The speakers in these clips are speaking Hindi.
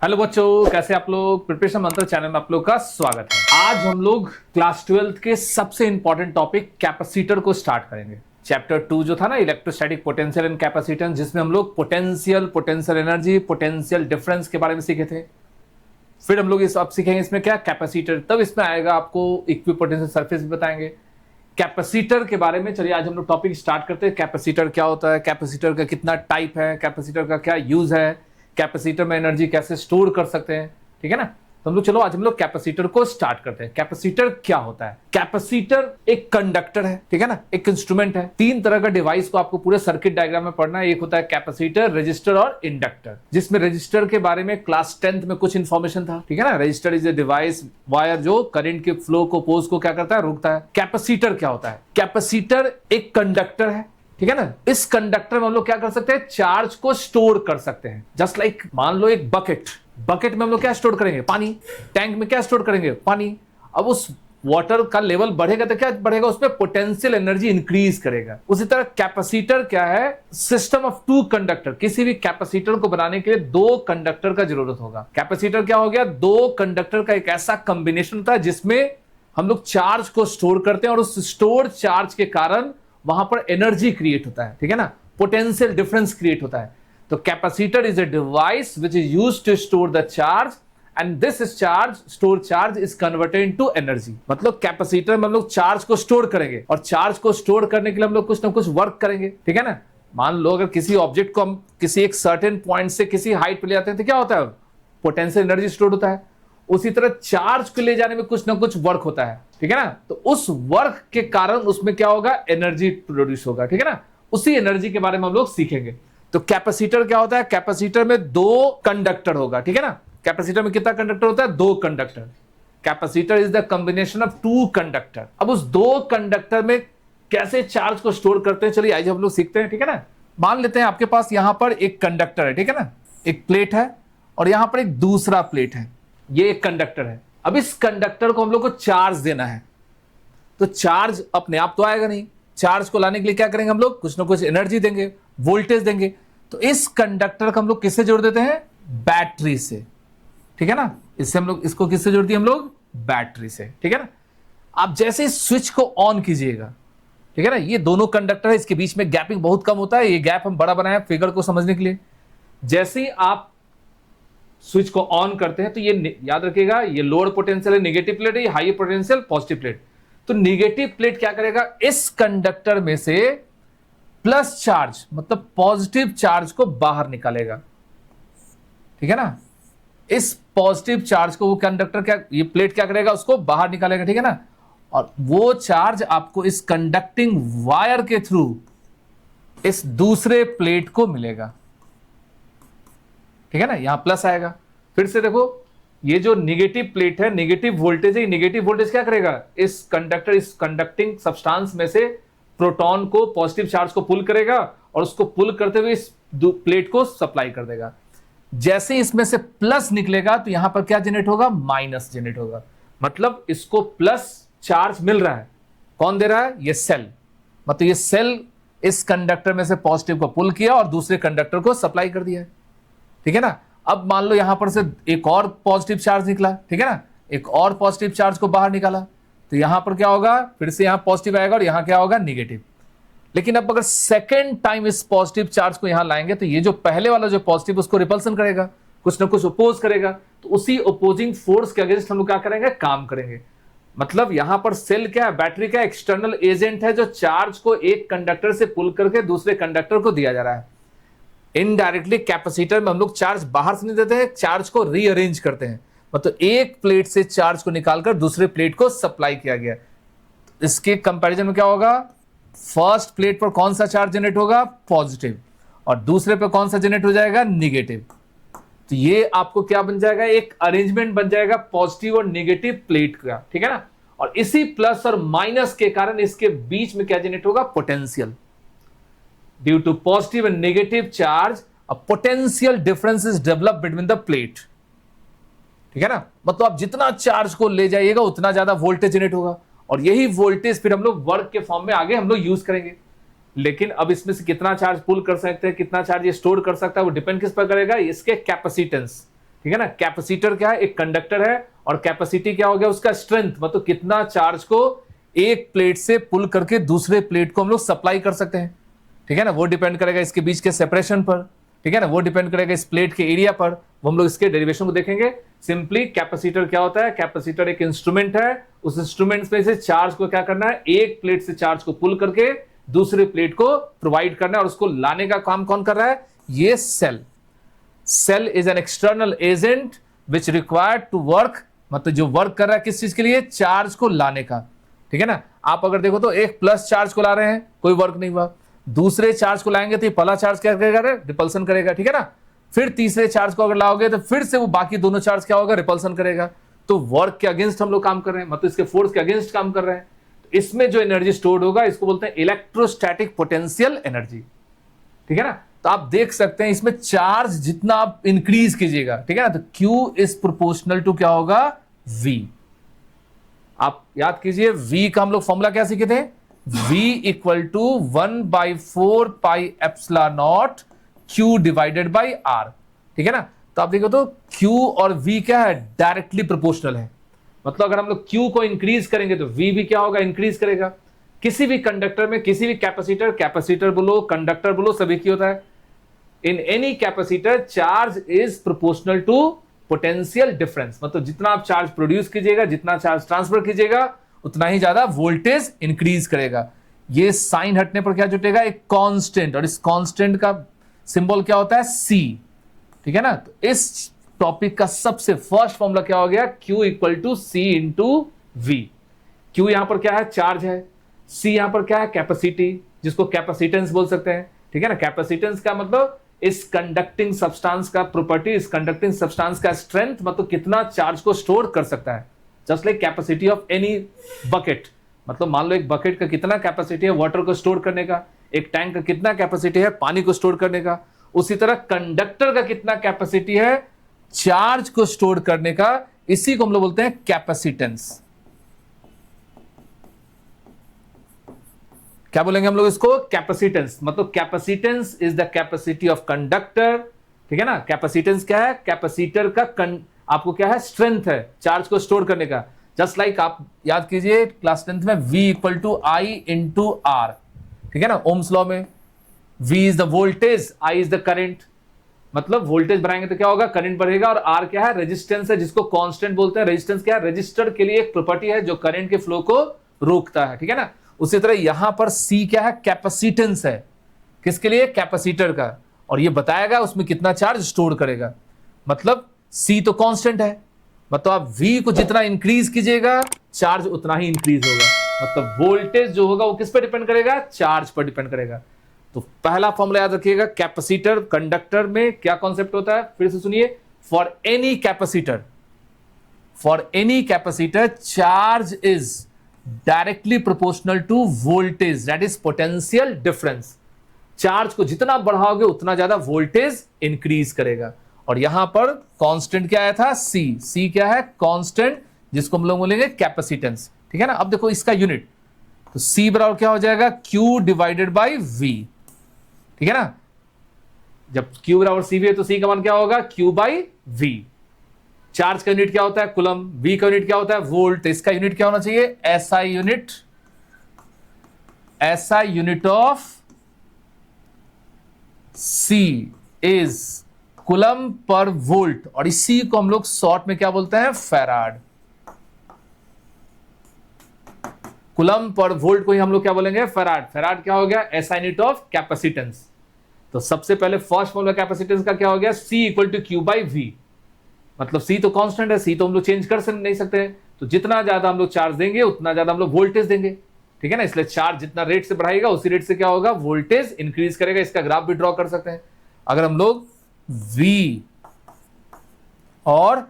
हेलो बच्चों, कैसे आप लोग। प्रिपरेशन मंत्र चैनल में आप लोग का स्वागत है। आज हम लोग क्लास 12 के सबसे इंपॉर्टेंट टॉपिक कैपेसिटर को स्टार्ट करेंगे। चैप्टर 2 जो था ना, इलेक्ट्रोस्टैटिक पोटेंशियल एंड कैपेसिटेंस, जिसमें हम लोग पोटेंशियल एनर्जी, पोटेंशियल डिफरेंस के बारे में सीखे थे। फिर हम लोग इस अब सीखेंगे इसमें क्या, कैपेसिटर। तब इसमें आएगा आपको इक्विपोटेंशियल सरफेस भी बताएंगे, कैपेसिटर के बारे में। चलिए आज हम लोग टॉपिक स्टार्ट करते हैं। कैपेसिटर क्या होता है, कैपेसिटर का कितना टाइप है, कैपेसिटर का क्या यूज है, कैपेसिटर में एनर्जी कैसे स्टोर कर सकते हैं, ठीक है ना। तो हम लोग चलो आज हम लोग कैपेसिटर को स्टार्ट करते हैं। कैपेसिटर क्या होता है? कैपेसिटर एक कंडक्टर है, ठीक है ना, एक इंस्ट्रूमेंट है। तीन तरह का डिवाइस को आपको पूरे सर्किट डायग्राम में पढ़ना है। एक होता है कैपेसिटर, रजिस्टर और इंडक्टर, जिसमें रजिस्टर के बारे में क्लास 10th में कुछ इंफॉर्मेशन था, ठीक है ना। Register is a device, wire जो करंट के फ्लो को, पोज को क्या करता है, रोकता है। कैपेसिटर क्या होता है? कैपेसिटर एक कंडक्टर है, ठीक है ना। इस कंडक्टर में हम लोग क्या कर सकते हैं, चार्ज को स्टोर कर सकते हैं। जस्ट लाइक मान लो एक बकेट में हम लोग क्या स्टोर करेंगे, पानी। टैंक में क्या स्टोर करेंगे, पानी। अब उस वाटर का लेवल बढ़ेगा तो क्या बढ़ेगा, उसमें पोटेंशियल एनर्जी इंक्रीज करेगा। उसी तरह कैपेसिटर क्या है, सिस्टम ऑफ टू कंडक्टर। किसी भी कैपेसिटर को बनाने के लिए दो कंडक्टर का जरूरत होगा। कैपेसिटर क्या हो गया, दो कंडक्टर का एक ऐसा कॉम्बिनेशन होता है जिसमें हम लोग चार्ज को स्टोर करते हैं और उस स्टोर चार्ज के कारण वहां पर एनर्जी क्रिएट होता है, ठीक है ना, पोटेंशियल डिफरेंस क्रिएट होता है। तो capacitor is a device which is used to store the charge and this store charge is converted into energy. मतलब कैपेसिटर में हम लोग चार्ज को स्टोर करेंगे और चार्ज को स्टोर करने के लिए हम लोग कुछ ना कुछ वर्क करेंगे, ठीक है ना। मान लो अगर किसी ऑब्जेक्ट को हम किसी एक सर्टेन पॉइंट से किसी हाइट पे ले जाते हैं तो क्या होता है, पोटेंशियल एनर्जी स्टोर होता है। उसी तरह चार्ज को ले जाने में कुछ ना कुछ वर्क होता है, ठीक है ना। तो उस वर्क के कारण उसमें क्या होगा, एनर्जी प्रोड्यूस होगा, ठीक है ना। उसी एनर्जी के बारे में हम लोग सीखेंगे। तो कैपेसिटर क्या होता है, कैपेसिटर में दो कंडक्टर होगा, ठीक है ना। कैपेसिटर में कितना कंडक्टर होता है, दो conductor. Capacitor is the combination of two conductor. अब उस दो कंडक्टर में कैसे चार्ज को स्टोर करते हैं, चलिए आज हम लोग सीखते हैं, ठीक है ना। मान लेते हैं आपके पास यहां पर एक कंडक्टर है, ठीक है ना, एक प्लेट है और यहां पर एक दूसरा प्लेट है। ये एक कंडक्टर है। अब इस कंडक्टर को हम लोग को चार्ज देना है, तो चार्ज अपने आप तो आएगा नहीं। चार्ज को लाने के लिए क्या करेंगे, हम लोग कुछ ना कुछ एनर्जी देंगे, वोल्टेज देंगे। तो इस कंडक्टर को हम लोग किससे जोड़ देते हैं, बैटरी से, ठीक है ना। इससे हम लोग इसको किससे जोड़ दिए, हम लोग बैटरी से, ठीक है ना। आप जैसे इस स्विच को ऑन कीजिएगा, ठीक है ना, ये दोनों कंडक्टर है, इसके बीच में गैपिंग बहुत कम होता है। ये गैप हम बड़ा बनाया फिगर को समझने के लिए। जैसे ही आप स्विच को ऑन करते हैं तो ये याद रखिएगा, ये लोअर पोटेंशियल है नेगेटिव प्लेट है, ये हाई पोटेंशियल पॉजिटिव प्लेट। तो नेगेटिव प्लेट क्या करेगा, इस कंडक्टर में से प्लस चार्ज मतलब पॉजिटिव चार्ज को बाहर निकालेगा, ठीक है ना। इस पॉजिटिव चार्ज को वो कंडक्टर क्या, ये प्लेट क्या करेगा, उसको बाहर निकालेगा, ठीक है ना। और वो चार्ज आपको इस कंडक्टिंग वायर के थ्रू इस दूसरे प्लेट को मिलेगा, ठीक है ना। यहां प्लस आएगा। फिर से देखो, ये जो नेगेटिव प्लेट है, नेगेटिव वोल्टेज है, नेगेटिव वोल्टेज क्या करेगा, इस कंडक्टर, इस कंडक्टिंग सब्सटेंस में से प्रोटॉन को, पॉजिटिव चार्ज को पुल करेगा और उसको पुल करते हुए इस प्लेट को सप्लाई कर देगा। जैसे इसमें से प्लस निकलेगा तो यहां पर क्या जनरेट होगा, माइनस जनरेट होगा। मतलब इसको प्लस चार्ज मिल रहा है, कौन दे रहा है, ये सेल। मतलब ये सेल इस कंडक्टर में से पॉजिटिव को पुल किया और दूसरे कंडक्टर को सप्लाई कर दिया है, ठीक है ना। अब मान लो यहां पर से एक और पॉजिटिव चार्ज निकला, ठीक है ना, एक और पॉजिटिव चार्ज को बाहर निकाला, तो यहां पर क्या होगा, फिर से यहां पॉजिटिव आएगा और यहां क्या होगा, नेगेटिव। लेकिन अब अगर सेकेंड टाइम इस पॉजिटिव चार्ज को यहां लाएंगे तो ये जो पहले वाला जो पॉजिटिव उसको रिपल्सन करेगा, कुछ ना कुछ अपोज करेगा। तो उसी अपोजिंग फोर्स के अगेंस्ट हम लोग क्या करेंगे, काम करेंगे। मतलब यहां पर सेल क्या है, बैटरी का एक्सटर्नल एजेंट है जो चार्ज को एक कंडक्टर से पुल करके दूसरे कंडक्टर को दिया जा रहा है। इनडायरेक्टली कैपेसिटर में हम लोग चार्ज बाहर से नहीं देते हैं, चार्ज को रीअरेंज करते हैं। मतलब एक प्लेट से चार्ज को निकालकर दूसरे प्लेट को सप्लाई किया गया। इसके कंपैरिजन में क्या होगा, फर्स्ट प्लेट पर कौन सा चार्ज जनरेट होगा, पॉजिटिव, और दूसरे पर कौन सा जनरेट हो जाएगा, निगेटिव। तो ये आपको क्या बन जाएगा, एक अरेंजमेंट बन जाएगा पॉजिटिव और नेगेटिव प्लेट का, ठीक है ना। और इसी प्लस और माइनस के कारण इसके बीच में क्या जनरेट होगा, potential. Due to positive and negative charge, a potential difference is developed between the plate. ठीक है ना। मतलब आप जितना चार्ज को ले जाइएगा उतना ज्यादा वोल्टेज जनरेट होगा और यही वोल्टेज फिर हम लोग वर्क के फॉर्म में आगे हम लोग यूज करेंगे। लेकिन अब इसमें से कितना चार्ज पुल कर सकते हैं, कितना चार्ज ये स्टोर कर सकता है, वो डिपेंड किस पर करेगा, इसके कैपेसिटेंस, ठीक है ना। कैपेसिटर क्या है, एक कंडक्टर है, और कैपेसिटी क्या हो गया, उसका स्ट्रेंथ, मतलब कितना चार्ज को एक प्लेट से पुल करके दूसरे प्लेट को हम लोग सप्लाई कर सकते हैं, ठीक है ना। वो डिपेंड करेगा इसके बीच के सेपरेशन पर, ठीक है ना, वो डिपेंड करेगा इस प्लेट के एरिया पर। वो हम लोग इसके डेरिवेशन को देखेंगे। सिंपली कैपेसिटर क्या होता है, कैपेसिटर एक इंस्ट्रूमेंट है, उस इंस्ट्रूमेंट में से चार्ज को क्या करना है, एक प्लेट से चार्ज को पुल करके दूसरे प्लेट को प्रोवाइड करना है, और उसको लाने का काम कौन कर रहा है, ये cell. Cell is an external agent which required to work, मतलब जो वर्क कर रहा है किस चीज के लिए, चार्ज को लाने का, ठीक है ना। आप अगर देखो तो एक प्लस चार्ज को ला रहे हैं, कोई वर्क नहीं हुआ, दूसरे चार्ज को लाएंगे तो ये पहला चार्ज क्या करेगा, रिपल्सन करेगा, ठीक है ना। फिर तीसरे चार्ज को अगर लाओगे तो फिर से वो बाकी दोनों चार्ज क्या होगा, रिपल्सन करेगा। तो वर्क के अगेंस्ट हम लोग काम कर रहे हैं, मतलब इसके फोर्स के अगेंस्ट काम कर रहे हैं। तो इसमें जो एनर्जी स्टोर्ड होगा इसको बोलते हैं इलेक्ट्रोस्टैटिक पोटेंशियल एनर्जी, ठीक है ना। तो आप देख सकते हैं इसमें चार्ज जितना आप इंक्रीज कीजिएगा, ठीक है ना, तो Q इज प्रोपोर्शनल टू क्या होगा, V। आप याद कीजिए V का हम लोग फॉर्मूला क्या सीखे थे, V equal to 1/4 pi epsilon not Q divided by R, ठीक है ना। तो आप देखो तो Q और V क्या है, डायरेक्टली प्रोपोर्शनल है। मतलब अगर हम लोग Q को इंक्रीज करेंगे तो V भी क्या होगा, इंक्रीज करेगा। किसी भी कंडक्टर में, किसी भी कैपेसिटर, कैपेसिटर बोलो, कंडक्टर बोलो, सभी की होता है। In any capacitor charge is proportional to potential difference, मतलब जितना आप चार्ज प्रोड्यूस कीजिएगा, जितना चार्ज ट्रांसफर कीजिएगा, उतना ही ज्यादा वोल्टेज इंक्रीज करेगा। ये साइन हटने पर क्या जुटेगा, एक कांस्टेंट, और इस कांस्टेंट का सिंबल क्या होता है, C, ठीक है ना। तो इस टॉपिक का सबसे फर्स्ट फॉर्मूला क्या हो गया, Q equal to C into V। Q यहां पर क्या है, चार्ज है, C यहां पर क्या है, कैपेसिटी, जिसको कैपेसिटेंस बोल सकते हैं, ठीक है ना। कैपेसिटेंस का मतलब इस कंडक्टिंग सब्सटेंस का प्रॉपर्टी, इस कंडक्टिंग सब्सटेंस का स्ट्रेंथ, मतलब कितना चार्ज को स्टोर कर सकता है। Just like capacity of any bucket, मतलब मान लो एक बकेट का कितना कैपेसिटी है वाटर को स्टोर करने का, एक टैंक का कितना कैपेसिटी है पानी को स्टोर करने का, उसी तरह कंडक्टर का कितना कैपेसिटी है चार्ज को स्टोर करने का, इसी को हम लोग बोलते हैं कैपेसिटेंस। क्या बोलेंगे हम लोग इसको, कैपेसिटेंस। मतलब capacitance is the capacity of conductor, ठीक है ना। कैपेसिटेंस क्या है, कैपेसिटर का आपको क्या है, स्ट्रेंथ है चार्ज को स्टोर करने का। जस्ट लाइक आप याद कीजिए क्लास 10th में V equal to I into R, ठीक है ना। ओम्स लॉ में V is the voltage, I is the current, मतलब वोल्टेज बढ़ाएंगे तो क्या होगा, करंट बढ़ेगा, और R क्या है, रेजिस्टेंस है, जिसको कांस्टेंट बोलते हैं। रेजिस्टेंस क्या है, रजिस्टर के लिए एक प्रॉपर्टी है जो करंट के फ्लो को रोकता है, ठीक है ना। उसी तरह यहां पर C क्या है, कैपेसिटेंस है, किसके लिए, कैपेसिटर का, और ये बताएगा उसमें कितना चार्ज स्टोर करेगा। मतलब C तो कांस्टेंट है, मतलब आप V को जितना इंक्रीज कीजिएगा चार्ज उतना ही इंक्रीज होगा। मतलब वोल्टेज जो होगा वो किस पर डिपेंड करेगा, चार्ज पर डिपेंड करेगा। तो पहला फॉर्मूला याद रखिएगा, कैपेसिटर, कंडक्टर में क्या कॉन्सेप्ट होता है, फिर से सुनिए, for any capacitor charge is directly proportional to voltage, that is potential difference. Charge को जितना बढ़ाओगे उतना ज्यादा वोल्टेज इंक्रीज करेगा। और यहां पर कांस्टेंट क्या आया था, C क्या है, कांस्टेंट, जिसको हम लोग बोलेंगे कैपेसिटेंस, ठीक है ना। अब देखो इसका यूनिट, तो C बराबर क्या हो जाएगा, Q डिवाइडेड बाई V, ठीक है ना। जब Q बराबर CV है तो C का मान क्या होगा, Q बाई V। चार्ज का यूनिट क्या होता है, कूलम, V का यूनिट क्या होता है, वोल्ट। तो इसका यूनिट क्या होना चाहिए, SI unit of C is coulomb per volt, और इसी को हम लोग शॉर्ट में क्या बोलते हैं, फैराड। कूलम पर वोल्ट को ही हम लोग क्या बोलेंगे, फैराड। फैराड क्या हो गया, SI यूनिट ऑफ कैपेसिटेंस। तो सबसे पहले फर्स्ट फॉर्मूला कैपेसिटेंस का क्या हो गया, C equal to Q by V। मतलब C तो कांस्टेंट है, C तो हम लोग चेंज कर नहीं सकते, तो जितना ज्यादा हम लोग चार्ज देंगे उतना ज्यादा हम लोग वोल्टेज देंगे, ठीक है ना। इसलिए चार्ज जितना रेट से बढ़ाएगा उसी रेट से क्या होगा, वोल्टेज इंक्रीज करेगा। इसका ग्राफ भी ड्रॉ कर सकते हैं। अगर हम लोग V और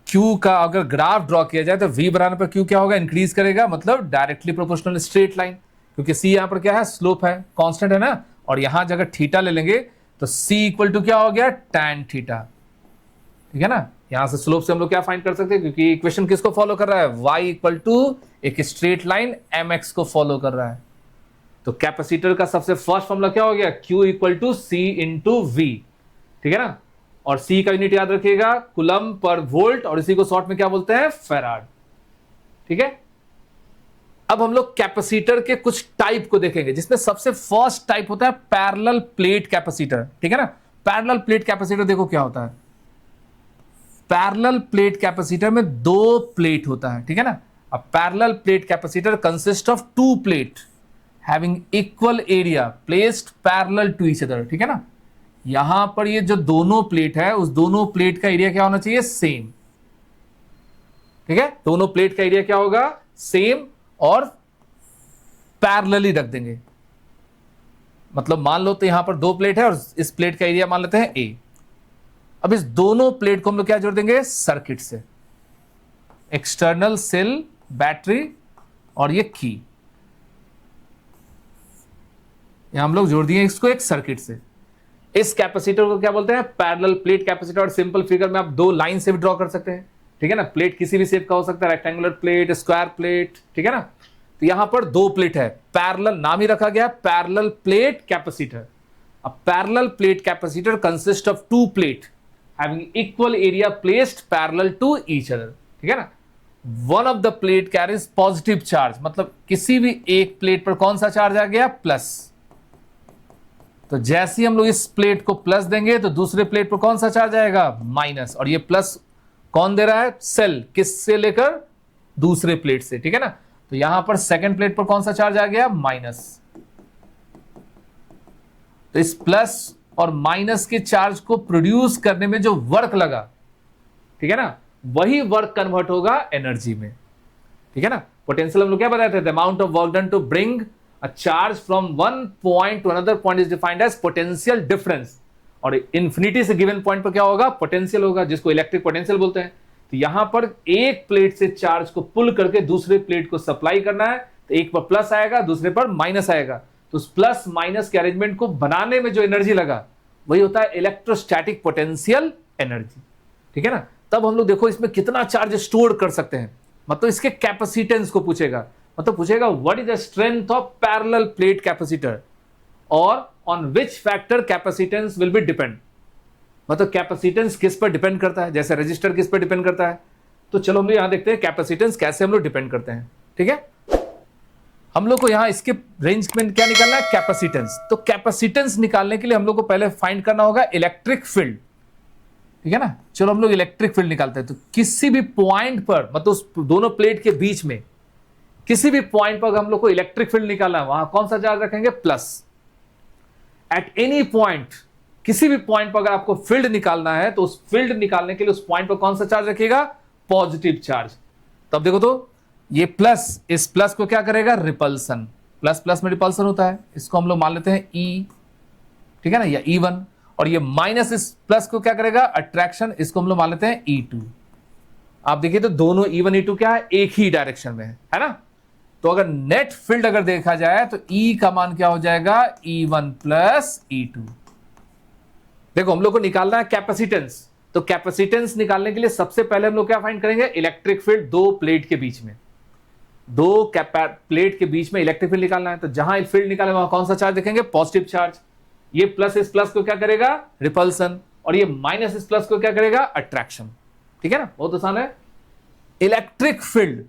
Q का अगर ग्राफ ड्रॉ किया जाए तो V बढ़ाने पर Q क्या होगा, इंक्रीज करेगा, मतलब डायरेक्टली प्रोपोर्शनल स्ट्रेट लाइन, क्योंकि C यहां पर क्या है, स्लोप है, कांस्टेंट है ना। और यहां अगर थीटा ले लेंगे तो C इक्वल टू क्या हो गया, tan थीटा, ठीक है ना। यहां से स्लोप से हम लोग क्या फाइंड कर सकते हैं, क्योंकि इक्वेशन किसको फॉलो कर रहा है, y इक्वल टू एक स्ट्रेट लाइन mx को फॉलो कर रहा है। तो कैपेसिटर का सबसे फर्स्ट फॉर्मूला क्या हो गया, Q equal to C into V, ठीक है ना। और सी का यूनिट याद रखिएगा कूलम पर वोल्ट, और इसी को शॉर्ट में क्या बोलते हैं, फैराड। ठीक है, अब हम लोग कैपेसिटर के कुछ टाइप को देखेंगे, जिसमें सबसे फर्स्ट टाइप होता है पैरेलल प्लेट कैपेसिटर। ठीक है ना, पैरेलल प्लेट कैपेसिटर देखो क्या होता है। पैरेलल प्लेट कैपेसिटर में दो प्लेट होता है। ठीक है ना, a parallel plate capacitor consist of two plate having equal area placed parallel to each other. ठीक है ना, यहां पर ये जो दोनों प्लेट है, उस दोनों प्लेट का एरिया क्या होना चाहिए, सेम। ठीक है, दोनों प्लेट का एरिया क्या होगा, सेम, और पैरेलली रख देंगे। मतलब मान लो तो यहां पर दो प्लेट है और इस प्लेट का एरिया मान लेते हैं ए। अब इस दोनों प्लेट को हम लोग क्या जोड़ देंगे, सर्किट से, एक्सटर्नल सेल, बैटरी और ये की, यहां हम लोग जोड़ दिए इसको एक सर्किट से। इस कैपेसिटर को क्या बोलते हैं, पैरेलल प्लेट कैपेसिटर। और सिंपल फिगर में आप दो लाइन से भी ड्रॉ कर सकते हैं। ठीक है ना, प्लेट किसी भी शेप का हो सकता है, रेक्टेंगुलर प्लेट, स्क्वायर प्लेट। ठीक है ना, तो यहां पर दो प्लेट है, पैरेलल, नाम ही रखा गया पैरेलल प्लेट कैपेसिटर। अब parallel plate capacitor consist of two plate having equal area placed parallel to each other. ठीक है ना, one of the plate carries positive charge, मतलब किसी भी एक प्लेट पर कौन सा चार्ज आ गया, प्लस। तो जैसे ही हम लोग इस प्लेट को प्लस देंगे तो दूसरे प्लेट पर कौन सा चार्ज आएगा, माइनस। और ये प्लस कौन दे रहा है, सेल, किससे लेकर, दूसरे प्लेट से। ठीक है ना, तो यहां पर सेकंड प्लेट पर कौन सा चार्ज आ गया, माइनस। तो इस प्लस और माइनस के चार्ज को प्रोड्यूस करने में जो वर्क लगा, ठीक है ना, वही वर्क कन्वर्ट होगा एनर्जी में। ठीक है ना, पोटेंशियल हम लोग क्या बताए थे, the amount of work done to bring a charge from one point to another point is defined as potential difference। और इंफिनिटी से गिवन पॉइंट पर क्या होगा, पोटेंशियल होगा, जिसको इलेक्ट्रिक पोटेंशियल बोलते हैं। तो यहां पर एक प्लेट से चार्ज को पुल करके दूसरे प्लेट को सप्लाई करना है, तो एक पर प्लस आएगा, दूसरे पर माइनस आएगा। तो उस प्लस माइनस के अरेंजमेंट को बनाने में जो एनर्जी लगा, वही होता है इलेक्ट्रोस्टैटिक पोटेंशियल एनर्जी। ठीक है ना, तब हम लोग देखो इसमें कितना चार्ज स्टोर कर सकते हैं, मतलब इसके कैपेसिटेंस को पूछेगा। मतलब पूछेगा what is the strength of parallel plate capacitor और on which factor capacitance will be depend. मतलब कैपेसिटेंस किस पर डिपेंड करता है, जैसे रजिस्टर किस पर डिपेंड करता है। तो चलो हम लोग यहां देखते हैं कैपेसिटेंस कैसे हम लोग डिपेंड करते हैं। ठीक है, हम लोग को यहां इसके रेंज में क्या निकालना है, कैपेसिटेंस। तो कैपेसिटेंस निकालने के लिए हम लोग को पहले फाइंड करना होगा इलेक्ट्रिक फील्ड। ठीक है ना, चलो हम लोग इलेक्ट्रिक फील्ड निकालते हैं। तो किसी भी पॉइंट पर, मतलब उस दोनों प्लेट के बीच में किसी भी पॉइंट पर हम लोग को इलेक्ट्रिक फील्ड निकालना है, वहां कौन सा चार्ज रखेंगे, प्लस। एट एनी पॉइंट, किसी भी पॉइंट पर अगर आपको फील्ड निकालना है, तो उस फील्ड निकालने के लिए उस पॉइंट पर कौन सा चार्ज रखिएगा, पॉजिटिव चार्ज। तब देखो तो ये प्लस, इस प्लस को क्या करेगा, रिपल्सन। प्लस प्लस में रिपल्सन होता है, इसको हम लोग मान लेते हैं ई। ठीक है ना, या E1। और ये माइनस इस प्लस को क्या करेगा, अट्रैक्शन, इसको हम लोग मान लेते हैं E2। आप देखिए तो दोनों E1 E2 क्या है, एक ही डायरेक्शन में है ना। तो अगर नेट फील्ड अगर देखा जाए तो E का मान क्या हो जाएगा, E1 प्लस E2। देखो हम लोग को निकालना है कैपेसिटेंस। तो कैपेसिटेंस निकालने के लिए सबसे पहले हम लोग क्या फाइंड करेंगे, इलेक्ट्रिक फील्ड दो प्लेट के बीच में, दो प्लेट के बीच में इलेक्ट्रिक फील्ड निकालना है। तो जहां फील्ड निकाले वहां कौन सा चार्ज देखेंगे, पॉजिटिव चार्ज। ये प्लस इस प्लस को क्या करेगा, रिपल्सन, और ये माइनस इस प्लस को क्या करेगा, अट्रैक्शन। ठीक है ना, बहुत आसान है। इलेक्ट्रिक फील्ड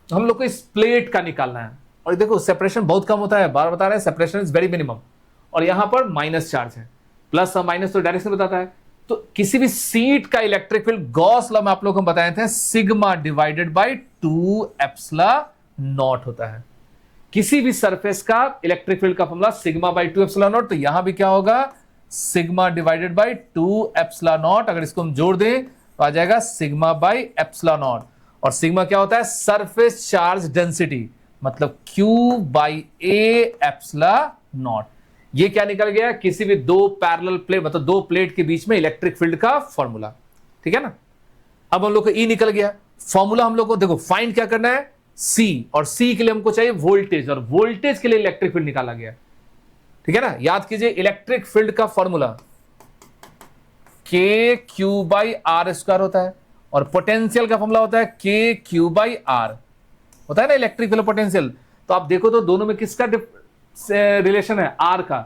हम लोग को इस प्लेट का निकालना है। और देखो सेपरेशन बहुत कम होता है, बार बता रहे हैं, सेपरेशन इज वेरी मिनिमम। और यहां पर माइनस चार्ज है, प्लस और माइनस तो डायरेक्शन बताता है। तो किसी भी सीट का इलेक्ट्रिक फील्ड गॉस लॉ में आप लोग को बताए थे, sigma divided by 2 epsilon not होता है। किसी भी सरफेस का इलेक्ट्रिक फील्ड का formula sigma by 2 epsilon not. तो यहां भी क्या होगा, sigma divided by 2 epsilon not. अगर इसको हम जोड़ दें तो आ जाएगा सिग्मा बाई एप्सिलॉन नॉट। और सिग्मा क्या होता है, सरफेस चार्ज डेंसिटी, मतलब Q by A epsilon not. ये क्या निकल गया, किसी भी दो पैरेलल प्लेट, मतलब दो प्लेट के बीच में इलेक्ट्रिक फील्ड का फॉर्मूला। ठीक है ना, अब हम लोग को E निकल गया। फॉर्मूला हम लोग को देखो फाइंड क्या करना है, C, और C के लिए हमको चाहिए वोल्टेज, और वोल्टेज के लिए इलेक्ट्रिक फील्ड निकाला गया। ठीक है ना, याद कीजिए इलेक्ट्रिक फील्ड का formula KQ by R square होता है, और पोटेंशियल का फॉर्मूला होता है KQ बाई R होता है ना, इलेक्ट्रिक फील्ड पोटेंशियल। तो आप देखो तो दोनों में किसका रिलेशन है, R का।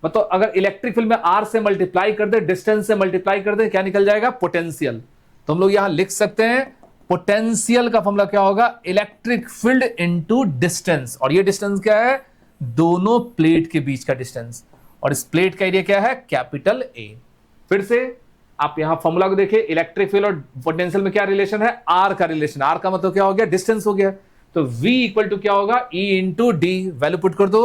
मतलब अगर इलेक्ट्रिक फील्ड में आर से मल्टीप्लाई कर दे, डिस्टेंस से मल्टीप्लाई कर दे, क्या निकल जाएगा? पोटेंशियल। तो हम लोग यहां लिख सकते हैं पोटेंशियल का फॉर्मूला क्या होगा? Electric field into distance. और ये डिस्टेंस क्या है? दोनों प्लेट के बीच का डिस्टेंस। और इस प्लेट का एरिया क्या है? Capital A. फिर से आप यहां फॉर्मूला को देखिए, इलेक्ट्रिक फील्ड और पोटेंशियल में क्या रिलेशन है? आर का रिलेशन। आर का मतलब क्या हो गया? डिस्टेंस हो गया। तो V इक्वल टू क्या होगा? E into D. Value put कर दो।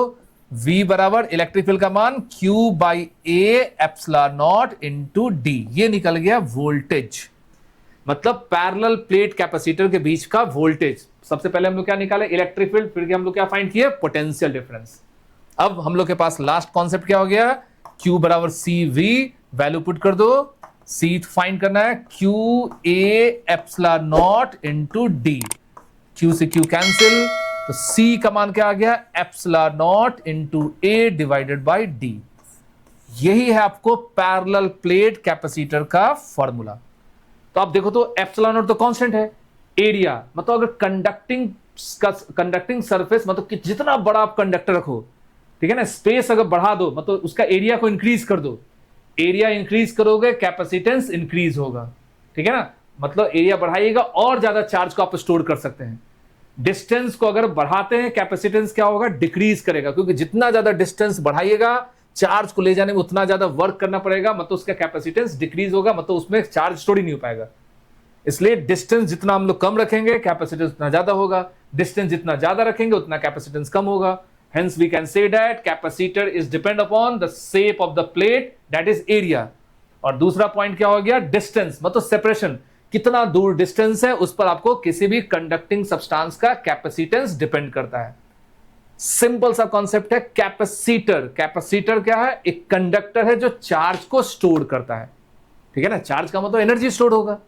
V बराबर इलेक्ट्रिक फील्ड का मान Q by A epsilon not into D. ये निकल गया वोल्टेज, मतलब पैरेलल प्लेट कैपेसिटर के बीच का वोल्टेज। सबसे पहले हम लोग क्या निकाले? Electric field. फिर हम लोग क्या फाइंड किए? Potential difference. अब हम लोग के पास लास्ट कॉन्सेप्ट क्या हो गया? Q बराबर CV। वैल्यू पुट कर दो। C फाइंड करना है Q A epsilon not into D. Q से Q कैंसिल, तो C का मान क्या आ गया? Epsilon not into A divided by D. यही है आपको पैरेलल प्लेट कैपेसिटर का फॉर्मूला। तो आप देखो तो एप्सिलॉन नॉट तो कांस्टेंट है, एरिया मतलब अगर कंडक्टिंग सरफेस मतलब कि जितना बड़ा आप कंडक्टर रखो, ठीक है ना, स्पेस अगर बढ़ा दो मतलब उसका एरिया को इंक्रीज कर दो, एरिया इंक्रीज करोगे कैपेसिटेंस इंक्रीज होगा, ठीक है ना, मतलब एरिया बढ़ाइएगा और ज्यादा चार्ज को आप स्टोर कर सकते हैं। डिस्टेंस को अगर बढ़ाते हैं कैपेसिटेंस क्या होगा? डिक्रीज करेगा, क्योंकि जितना ज्यादा डिस्टेंस बढ़ाइएगा चार्ज को ले जाने में उतना ज्यादा वर्क करना पड़ेगा, मतलब उसका कैपेसिटेंस डिक्रीज होगा, मतलब उसमें चार्ज स्टोर ही नहीं हो पाएगा। इसलिए डिस्टेंस जितना हम लोग कम रखेंगे कैपेसिटेंस उतना ज्यादा होगा, डिस्टेंस जितना ज्यादा रखेंगे उतना कैपेसिटेंस कम होगा। Hence we can say that capacitor is depend upon the shape of the plate, that is area। और दूसरा पॉइंट क्या हो गया? डिस्टेंस मतलब सेपरेशन, कितना दूर डिस्टेंस है उस पर आपको किसी भी कंडक्टिंग सब्सटेंस का कैपेसिटेंस डिपेंड करता है। सिंपल सा कॉन्सेप्ट है कैपेसिटर। कैपेसिटर क्या है? एक कंडक्टर है जो चार्ज को स्टोर करता है, ठीक है ना। चार्ज का मतलब एनर्जी स्टोर होगा,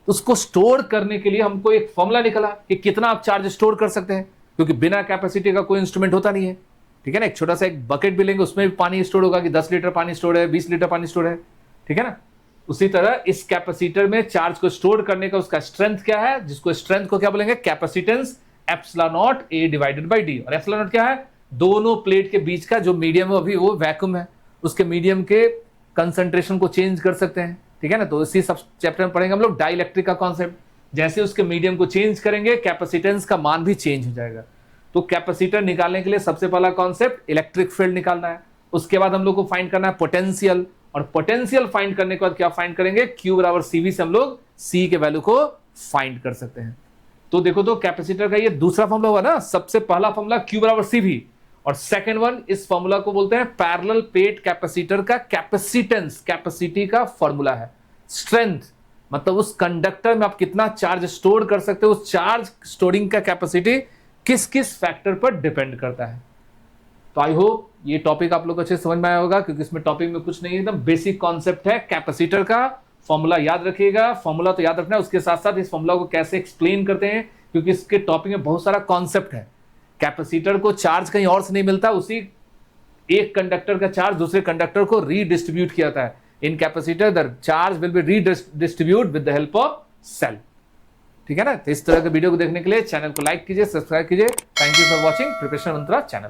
उसको स्टोर करने के लिए हमको एक फॉर्मूला निकला कि कितना आप चार्ज स्टोर कर सकते हैं, क्योंकि बिना कैपेसिटी का कोई इंस्ट्रूमेंट होता नहीं है, ठीक है ना। एक छोटा सा एक बकेट भी लेंगे उसमें भी पानी स्टोर होगा कि 10 लीटर पानी स्टोर है, 20 लीटर पानी स्टोर है, ठीक है ना। उसी तरह इस कैपेसिटर में चार्ज को स्टोर करने का उसका स्ट्रेंथ क्या है, जिसको स्ट्रेंथ को क्या बोलेंगे? Capacitance epsilon not a divided by D. और एप्सिलॉन नॉट क्या है? दोनों प्लेट के बीच का जो मीडियम है अभी वो वैक्यूम है, उसके मीडियम के कंसंट्रेशन को चेंज कर सकते हैं, ठीक है ना। तो इसी सब चैप्टर में पढ़ेंगे हम लोग डाइलेक्ट्रिक का कॉन्सेप्ट। जैसे उसके मीडियम को चेंज करेंगे कैपेसिटेंस का मान भी चेंज हो जाएगा। तो कैपेसिटर निकालने के लिए सबसे पहला कॉन्सेप्ट इलेक्ट्रिक फील्ड निकालना है, उसके बाद हम लोग को फाइंड करना है पोटेंशियल, और पोटेंशियल फाइंड करने के बाद क्या फाइंड करेंगे? Q बराबर CV से हम लोग C के वैल्यू को फाइंड कर सकते हैं। तो देखो तो कैपेसिटर का ये दूसरा फॉर्मूला हुआ ना, सबसे पहला फॉर्मूला Q बराबर CV, और सेकंड वन इस फॉर्मूला को बोलते हैं पैरेलल प्लेट कैपेसिटर का कैपेसिटेंस, कैपेसिटी का फॉर्मूला है। स्ट्रेंथ मतलब उस कंडक्टर में आप कितना चार्ज स्टोर कर सकते हो, उस चार्ज स्टोरिंग का कैपेसिटी किस किस फैक्टर पर डिपेंड करता है। तो आई होप ये टॉपिक आप लोग अच्छे समझ में आया होगा, क्योंकि इसमें टॉपिक में कुछ नहीं है, एकदम बेसिक कॉन्सेप्ट है। कैपेसिटर का फॉर्मूला याद रखिएगा, फॉर्मूला तो याद रखना है, उसके साथ साथ इस फॉर्मूला को कैसे एक्सप्लेन करते हैं, क्योंकि इसके टॉपिक में बहुत सारा कॉन्सेप्ट है। कैपेसिटर को चार्ज कहीं और से नहीं मिलता, उसी एक कंडक्टर का चार्ज दूसरे कंडक्टर को रीडिस्ट्रीब्यूट किया जाता है। In capacitor the charge will be redistribute with the help of cell, ठीक है ना। तो इस तरह के वीडियो को देखने के लिए चैनल को लाइक कीजिए, सब्सक्राइब कीजिए। Thank you for watching preparation Mantra channel.